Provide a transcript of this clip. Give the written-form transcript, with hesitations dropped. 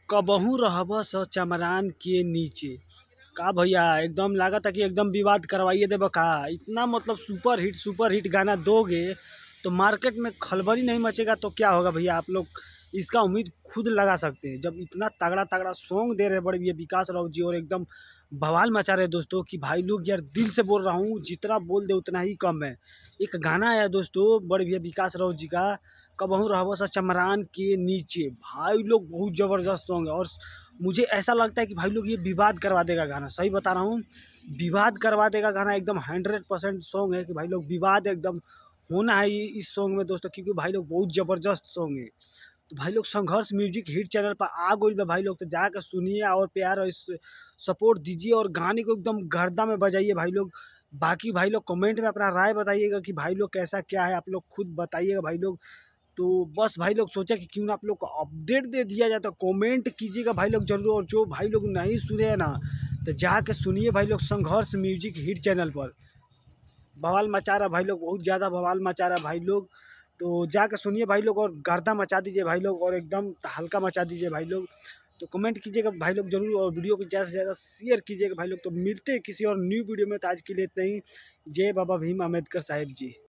कबहू रहब स चमरान के नीचे। का भैया एकदम लागत है कि एकदम विवाद करवाइए देबो का। इतना मतलब सुपर हिट गाना दोगे तो मार्केट में खलबली नहीं मचेगा तो क्या होगा भैया। आप लोग इसका उम्मीद खुद लगा सकते हैं। जब इतना तगड़ा तगड़ा सॉन्ग दे रहे बड़े भैया विकास राव जी और एकदम बवाल मचा रहे दोस्तों कि भाई लोग यार दिल से बोल रहा हूँ, जितना बोल दे उतना ही कम है। एक गाना आया दोस्तों बड़े भैया विकास राव जी का, कबहू रहबो सा चमरान के नीचे। भाई लोग बहुत ज़बरदस्त सॉन्ग है और मुझे ऐसा लगता है कि भाई लोग ये विवाद करवा देगा गाना। सही बता रहा हूँ, विवाद करवा देगा गाना। एकदम 100% सॉन्ग है कि भाई लोग विवाद एकदम होना है इस सॉन्ग में दोस्तों, क्योंकि भाई लोग बहुत ज़बरदस्त सॉन्ग है। तो भाई लोग संघर्ष म्यूजिक हिट चैनल पर आ गई बा भाई लोग, तो जाकर सुनिए और प्यार और इस सपोर्ट दीजिए और गाने को एकदम गर्दा में बजाइए भाई लोग। बाकी भाई लोग कमेंट में अपना राय बताइएगा कि भाई लोग कैसा क्या है, आप लोग खुद बताइएगा भाई लोग। तो बस भाई लोग सोचा कि क्यों ना आप लोग को अपडेट दे दिया जाए, तो कमेंट कीजिएगा भाई लोग जरूर। और जो भाई लोग नहीं सुने हैं ना, तो जाके सुनिए भाई लोग संघर्ष म्यूजिक हिट चैनल पर। बवाल मचा रहा भाई लोग, बहुत ज़्यादा बवाल मचा रहा भाई लोग। तो जाके सुनिए भाई लोग और गर्दा मचा दीजिए भाई लोग और एकदम हल्का मचा दीजिए भाई लोग। तो कमेंट कीजिएगा भाई लोग जरूर और वीडियो को ज़्यादा से ज़्यादा शेयर कीजिएगा भाई लोग। तो मिलते हैं किसी और न्यू वीडियो में, तो आज के लिए इतना ही। जय बाबा भीम अम्बेडकर साहिब जी।